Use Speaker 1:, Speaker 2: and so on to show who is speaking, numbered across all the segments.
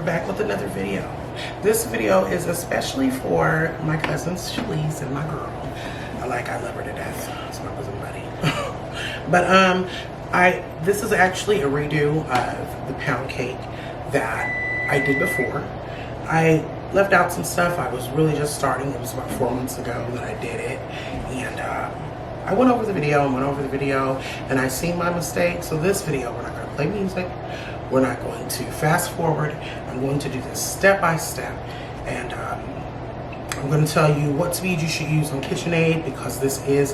Speaker 1: back with another video. This video is especially for my cousins, Shalise, and my girl. I love her to death. It's my bosom buddy. But this is actually a redo of the pound cake that I did before. I left out some stuff. I was really just starting. It was about 4 months ago that I did it, and I went over the video and I seen my mistake. So this video, we're not going to play music. We're not going to fast forward. I'm going to do this step by step, and I'm going to tell you what speed you should use on KitchenAid, because this is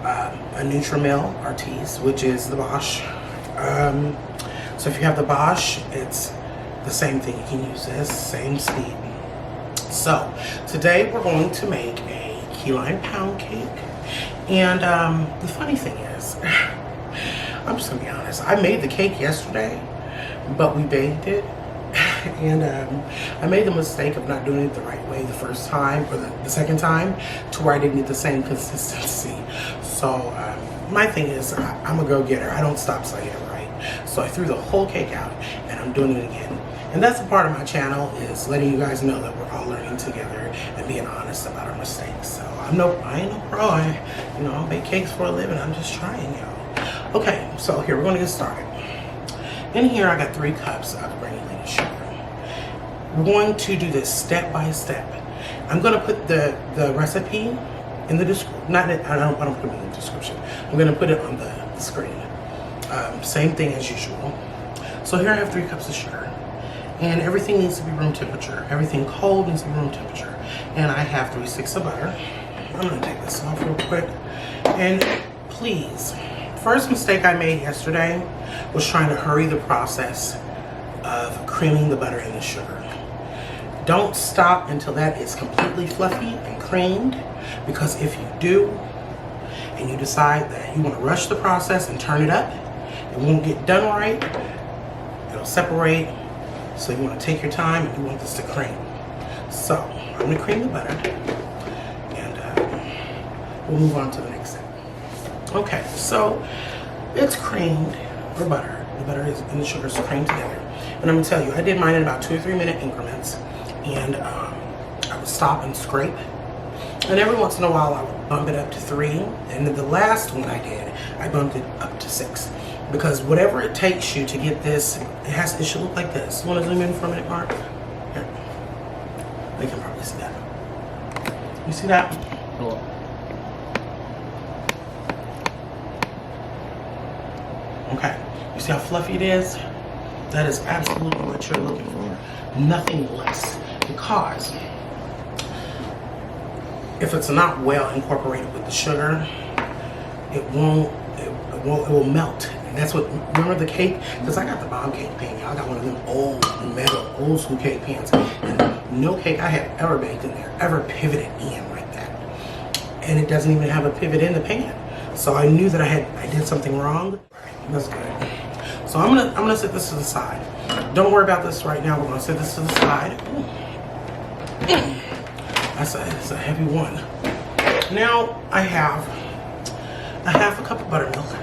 Speaker 1: a Nutrimel Artiste, which is the Bosch. So if you have the Bosch, it's the same thing. You can use this same speed. So today we're going to make a key lime pound cake, and the funny thing is, I'm just gonna be honest, I made the cake yesterday, but we baked it, and I made the mistake of not doing it the right way the first time, or the second time, to where I didn't get the same consistency. So my thing is, I'm a go-getter. I don't stop till I get it right. So I threw the whole cake out, and I'm doing it again. And that's a part of my channel, is letting you guys know that we're all learning together and being honest about our mistakes. So I ain't no pro. I bake cakes for a living. I'm just trying, y'all. Okay, so here, we're gonna get started. In here, I got 3 cups of granulated sugar. We're going to do this step by step. I'm gonna put the recipe in the description. I don't put it in the description. I'm gonna put it on the screen. Same thing as usual. So here I have 3 cups of sugar, and everything needs to be room temperature. Everything cold needs to be room temperature. And I have 3 sticks of butter. I'm gonna take this off real quick. And please, first mistake I made yesterday was trying to hurry the process of creaming the butter in the sugar. Don't stop until that is completely fluffy and creamed, because if you do, and you decide that you want to rush the process and turn it up, it won't get done right. It'll separate. So you want to take your time, and you want this to cream. So I'm going to cream the butter, and we'll move on to the next step. Okay, so it's creamed, or butter. The butter is and the sugar is creamed together. And I'm going to tell you, I did mine in about 2 or 3 minute increments, and I would stop and scrape. And every once in a while, I would bump it up to 3. And then the last one I did, I bumped it up to 6. Because whatever it takes you to get this, it should look like this. You want to zoom in for a minute, Mark? Here. They can probably see that. You see that?
Speaker 2: Cool.
Speaker 1: Okay. You see how fluffy it is? That is absolutely what you're looking for. Nothing less. Because if it's not well incorporated with the sugar, it will melt. And that's what, remember the cake? Because I got the bomb cake pan. I got one of them old school cake pans. And no cake I have ever baked in there ever pivoted in like that. And it doesn't even have a pivot in the pan. So I knew that I did something wrong. That's good. So I'm gonna set this to the side. Don't worry about this right now. We're gonna set this to the side. That's a heavy one. Now I have a half a cup of buttermilk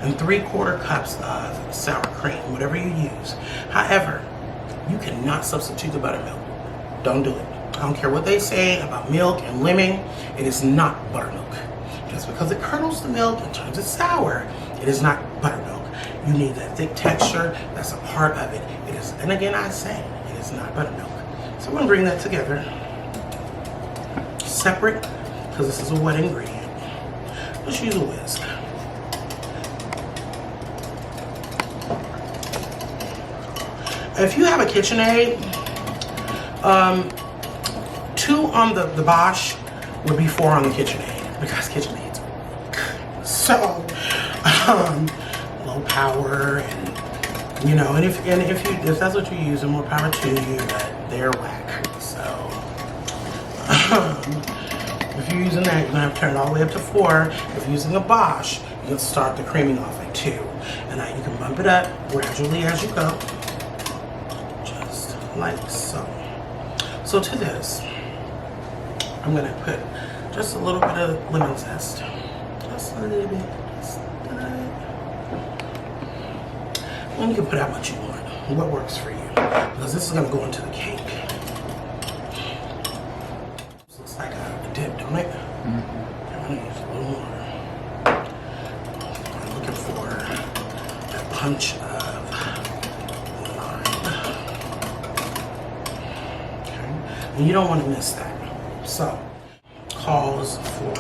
Speaker 1: and 3/4 cups of sour cream, whatever you use. However, you cannot substitute the buttermilk. Don't do it. I don't care what they say about milk and lemon. It is not buttermilk. Just because it curdles the milk and turns it sour, it is not buttermilk. You need that thick texture. That's a part of it. It is, and again, I say it is not buttermilk. So I'm gonna bring that together, separate, because this is a wet ingredient. Let's use a whisk. If you have a KitchenAid, 2 on the Bosch would be 4 on the KitchenAid, because KitchenAid's so low power, and and if that's what you use, more power to you, but they're whack. So if you're using that, you're gonna have to turn it all the way up to 4. If you're using a Bosch, you'll start the creaming off at 2, and now you can bump it up gradually as you go, just like so. So to this, I'm gonna put just a little bit of lemon zest, just a little bit. And you can put how much you want. what works for you, because this is going to go into the cake. This looks like a dip, don't it? I'm going to use a little more. I'm looking for that punch of lime. Okay, and you don't want to miss that. So, calls for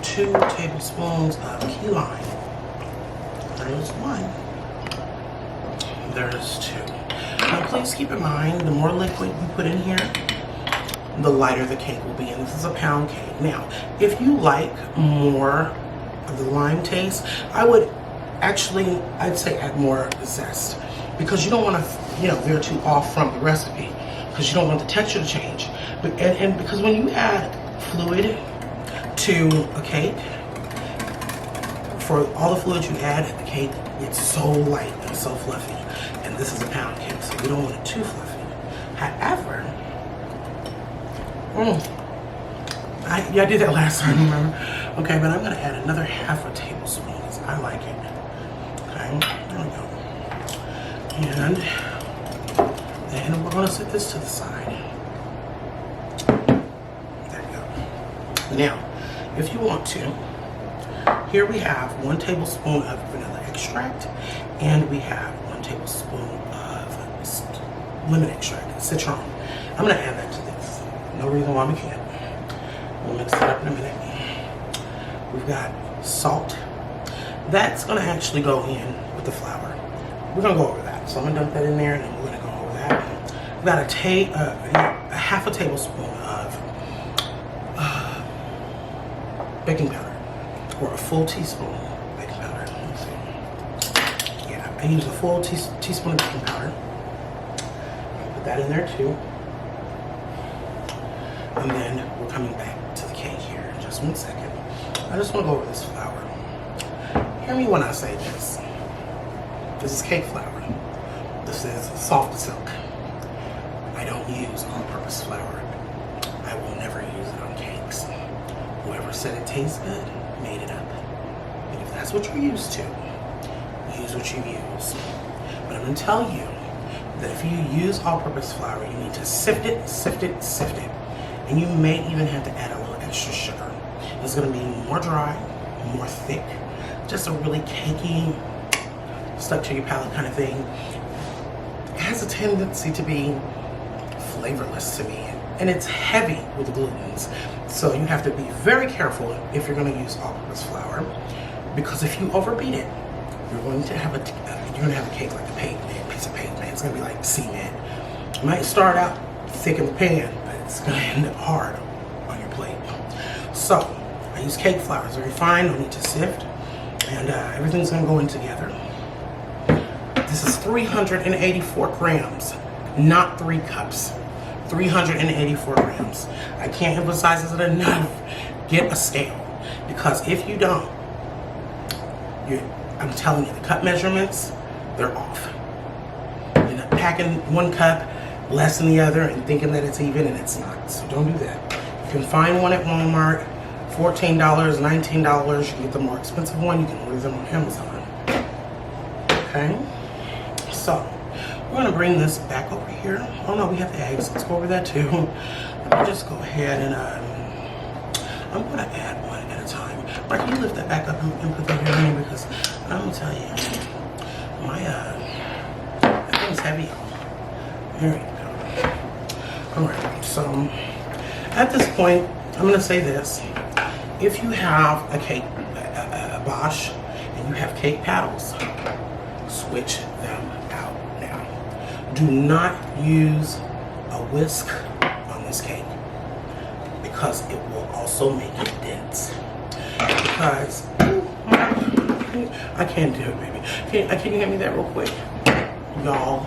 Speaker 1: 2 tablespoons of key lime. There's 1. There's 2. Now please keep in mind, the more liquid you put in here, the lighter the cake will be. And this is a pound cake. Now, if you like more of the lime taste, I'd say add more zest, because you don't want to, veer too off from the recipe, because you don't want the texture to change. And because when you add fluid to a cake, for all the fluid you add at the cake, it's so light and so fluffy. And this is a pound cake, so we don't want it too fluffy. However, I did that last time, remember? Okay, but I'm gonna add another ½ tablespoon, because I like it. Okay, there we go. And then we're gonna set this to the side. There we go. Now, if you want to, here we have 1 tablespoon of vanilla extract, and we have 1 tablespoon of lemon extract, citron. I'm gonna add that to this. No reason why we can't. We'll mix it up in a minute. We've got salt. That's gonna actually go in with the flour. We're gonna go over that. So I'm gonna dump that in there, and then we're gonna go over that. We've got a ½ tablespoon of baking powder, or a full teaspoon of baking powder. Let's see. Yeah, I use a full teaspoon of baking powder. Put that in there too. And then we're coming back to the cake here in just 1 second. I just want to go over this flour. Hear me when I say this. This is cake flour. This is soft silk. I don't use all-purpose flour. I will never use it on cakes. Whoever said it tastes good made it up. And if that's what you're used to, use what you use. But I'm going to tell you that if you use all-purpose flour, you need to sift it, sift it, sift it. And you may even have to add a little extra sugar. It's going to be more dry, more thick, just a really cakey, stuck to your palate kind of thing. It has a tendency to be flavorless to me, and it's heavy with the glutens. So you have to be very careful if you're going to use all-purpose flour, because if you overbeat it, you're going to have a cake like a piece of pavement. It's going to be like cement. It might start out thick in the pan, but it's going to end up hard on your plate. So I use cake flour. It's very fine. No need to sift, and everything's going to go in together. This is 384 grams, not 3 cups. 384 grams. I can't emphasize it enough. Get a scale, because if you don't, I'm telling you, the cup measurements, they're off. You're not packing 1 cup less than the other and thinking that it's even, and it's not. So don't do that. You can find one at Walmart, $14, $19. You can get the more expensive one. You can order them on Amazon. Okay? So we're going to bring this back over here. Oh no, we have the eggs. Let's go over that too. Let me just go ahead and I'm going to add 1 at a time. Mark, can you lift that back up and put that here in, because I'm going to tell you, my that thing's heavy. There we go. Alright, so at this point, I'm going to say this. If you have a cake, a Bosch, and you have cake paddles, switch them out now. Do not use a whisk on this cake, because it will also make it dense. Because I can't do it, baby. Can you hand me that real quick, y'all?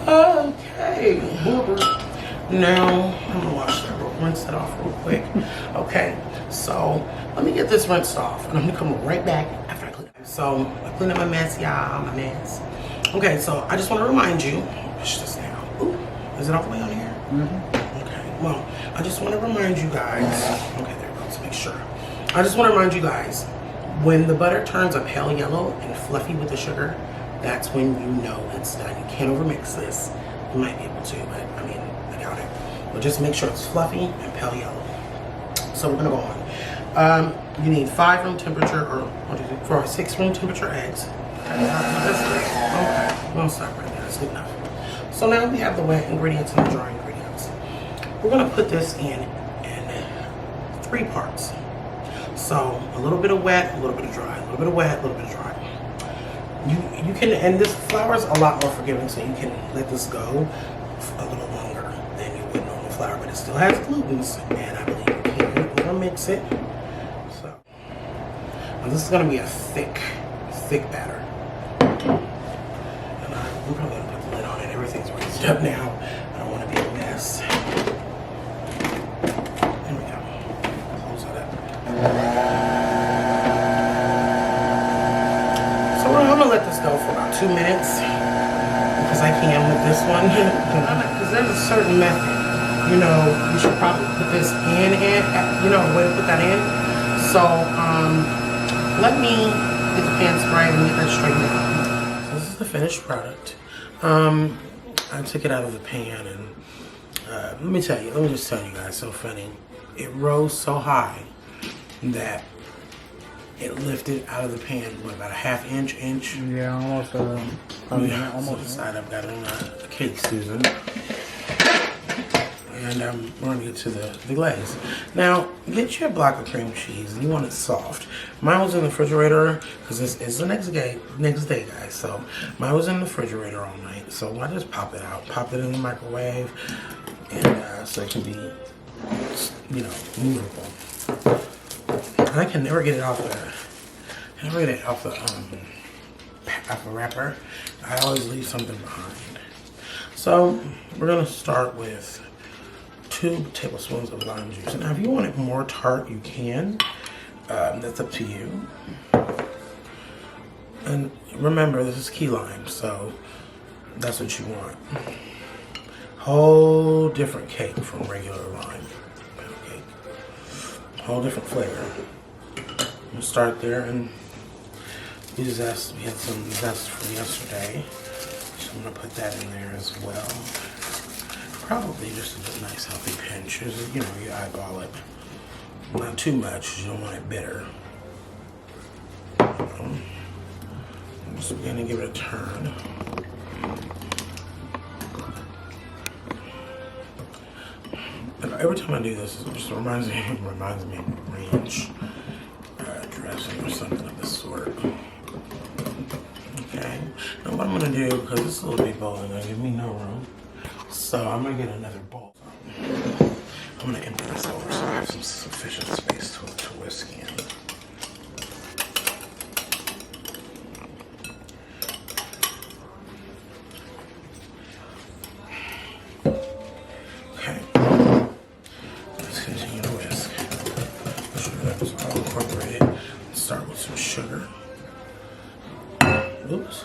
Speaker 1: Okay. Now I'm gonna wash that, rinse that off real quick. Okay. So let me get this rinsed off, and I'm gonna come right back after I clean it. So I clean up my mess, y'all, my mess. Okay, so I just want to remind you, push this down. Ooh, is it all the way on here? Okay, well, I just want to remind you guys, okay, there it goes, make sure. I just want to remind you guys When the butter turns a pale yellow and fluffy with the sugar, that's when you know it's done. You can't overmix this. You might be able to, but I mean, I doubt it. But just make sure it's fluffy and pale yellow. So we're gonna go on. You need 5 room temperature, or what is it, for 6 room temperature eggs. Okay, we'll stop right there. That's good enough. So now we have the wet ingredients and the dry ingredients. We're gonna put this in 3 parts. So a little bit of wet, a little bit of dry, a little bit of wet, a little bit of dry. You can, and this flour is a lot more forgiving, so you can let this go a little longer than you would normal flour, but it still has glutens, and I believe you can overmix it. So now this is gonna be a thick batter. And I'm probably gonna put the lid on it. Everything's raised up now. I don't want to be a mess. There we go. Close it up. So I'm gonna let this go for about 2 minutes because I can with this one. Because there's a certain method. You know, you should probably put this in and, you know, way to put that in. So let me get the pan sprayed and get that straightened out. So this is the finished product. I took it out of the pan and let me just tell you guys, so funny. It rose so high that it lifted out of the pan, what, about a ½ inch?
Speaker 2: Yeah, almost.
Speaker 1: Almost the side I've got on a cake season. And we're gonna get to the glaze. Now, get your block of cream cheese, and you want it soft. Mine was in the refrigerator because this is the next day, guys. So mine was in the refrigerator all night. So I just pop it out, pop it in the microwave, and so it can be, you know, movable. I can never get it off the wrapper. I always leave something behind. So we're gonna start with 2 tablespoons of lime juice. Now, if you want it more tart, you can. That's up to you. And remember, this is key lime, so that's what you want. Whole different cake from regular lime pound cake. Whole different flavor. We'll start there, and we had some zest from yesterday, so I'm gonna put that in there as well. Probably just a nice healthy pinch. You know, you eyeball it. Not too much, you don't want it bitter. I'm just gonna give it a turn. And every time I do this, it just reminds me of ranch dressing or something of this sort. Okay. Now what I'm gonna do, because this little big bowl is gonna give me no room, so I'm gonna get another bowl. I'm gonna empty this over so I have some sufficient space to whisk in. Okay. Let's continue to whisk. Make sure that was all incorporated. Let's start with some sugar. Oops.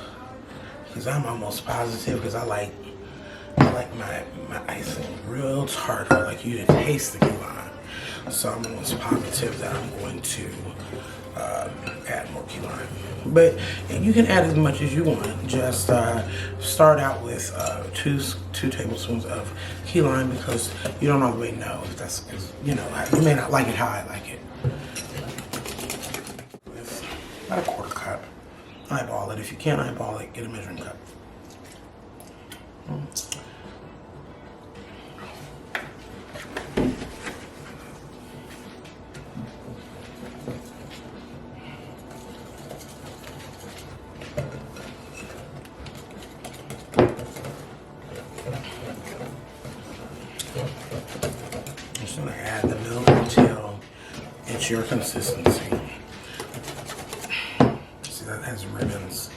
Speaker 1: Because I'm almost positive, because I like my icing real tart. I like you to taste the key lime. So I'm almost positive that I'm going to add more key lime. But you can add as much as you want. Just start out with 2 tablespoons of key lime, because you don't always know if that's, you know, you may not like it how I like it. With about a 1/4 cup. Eyeball it. If you can't eyeball it, get a measuring cup. I'm just going to add the milk until it's your consistency. See, that has ribbons.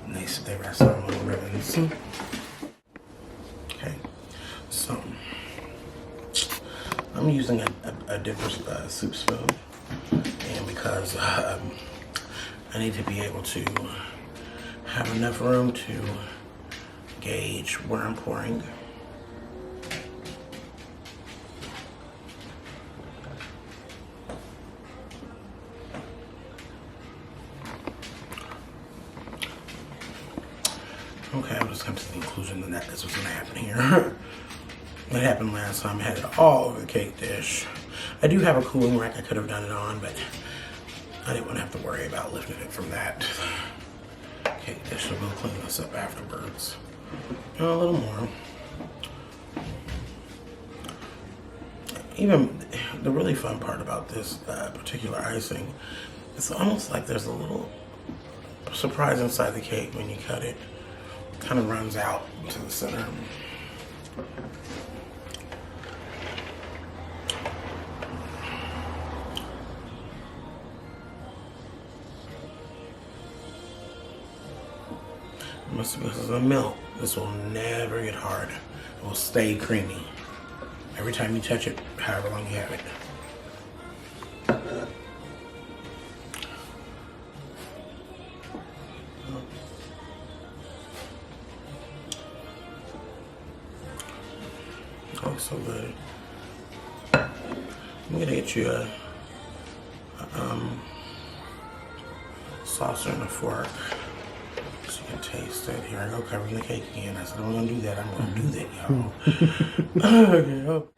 Speaker 1: Nice, they rest on little ribbons. Okay, so I'm using a different soup spoon, and because I need to be able to have enough room to gauge where I'm pouring. Okay, I'm just coming to the conclusion that this was gonna happen here. It happened last time. I had it all over the cake dish. I do have a cooling rack I could have done it on, but I didn't want to have to worry about lifting it from that cake dish. So we'll clean this up afterwards. And a little more. Even the really fun part about this particular icing, it's almost like there's a little surprise inside the cake when you cut it. It kind of runs out to the center. This is a milk. This will never get hard. It will stay creamy. Every time you touch it, however long you have it. Oh, so good. I'm gonna get you a saucer and a fork. Taste it. Here I go covering the cake again. I said I'm gonna do that. I'm gonna do that, y'all. Okay, oh.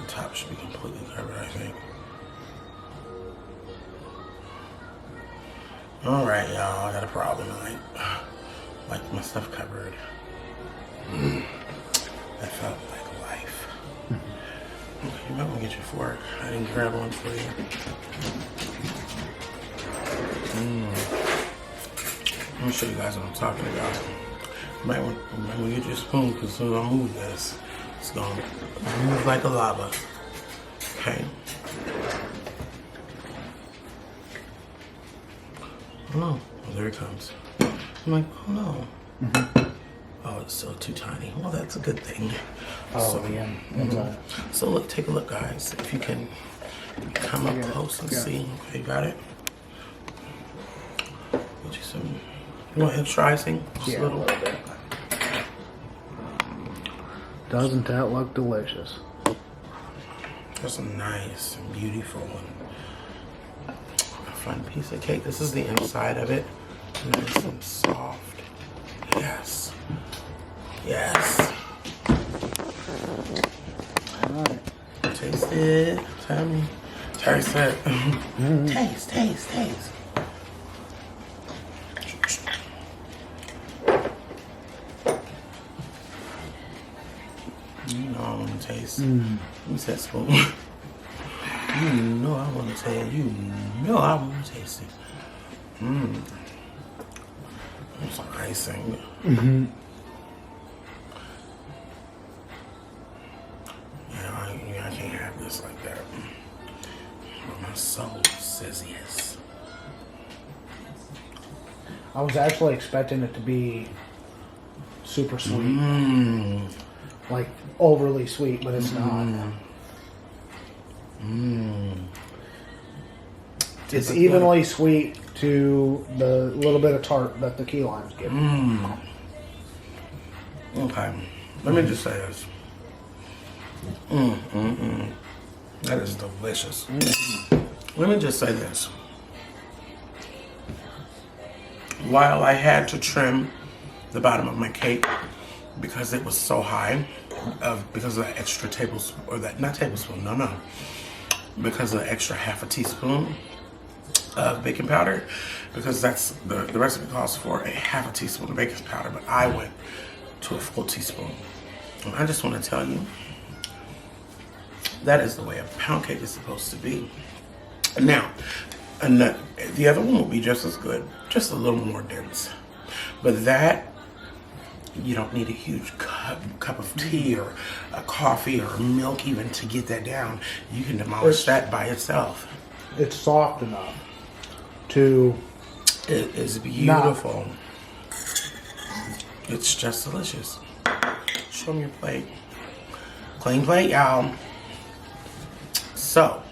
Speaker 1: The top should be completely covered, I think. Alright, y'all, I got a problem. I like my stuff covered. That felt like life. Okay, you might want to get your fork. I didn't grab one for you. Let me show you guys what I'm talking about. You might want to get your spoon because as soon as I move this, it's going to move like a lava. Okay. Oh no. Oh, there it comes. I'm like, oh no. Oh, it's still too tiny. Well, that's a good thing.
Speaker 2: Oh,
Speaker 1: so,
Speaker 2: yeah.
Speaker 1: So look, take a look, guys. If you can come up close and see. Okay, got it? Get you some. You want extra icing? Just
Speaker 2: Yeah, a little bit. Doesn't that look delicious?
Speaker 1: That's a nice and beautiful and a fun piece of cake. This is the inside of it. Nice and soft. Yes. Yes.
Speaker 2: Alright.
Speaker 1: Taste it. Tell me. Taste it. Taste, taste, taste. You know I want to taste. What's that spoon? You know I want to taste. You know I want to taste it. It's icing. Yeah, I can't have this like that. But my soul says yes.
Speaker 2: I was actually expecting it to be super sweet. Like overly sweet, but it's not. It's evenly sweet to the little bit of tart that the key limes give.
Speaker 1: Okay, let me just say this. That is delicious. Let me just say this. While I had to trim the bottom of my cake because it was so high, because of that extra tablespoon, or that, not tablespoon, no. Because of the extra half a teaspoon of baking powder, because that's the recipe calls for a half a teaspoon of baking powder, but I went to a full teaspoon. And I just want to tell you, that is the way a pound cake is supposed to be. Now, the other one will be just as good, just a little more dense. But that, you don't need a huge cup of tea or a coffee or milk even to get that down. You can demolish that by itself.
Speaker 2: It's soft enough to...
Speaker 1: It is beautiful. It's just delicious. Show me your plate. Clean plate, y'all. So,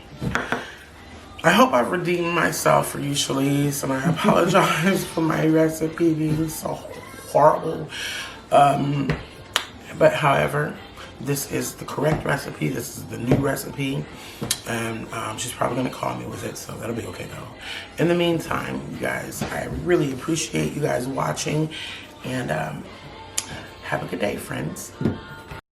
Speaker 1: I hope I've redeemed myself for you, Shalise, and I apologize for my recipe being so horrible. But however, this is the correct recipe. This is the new recipe. And she's probably going to call me with it, so that'll be okay though. In the meantime, you guys, I really appreciate you guys watching. And have a good day, friends.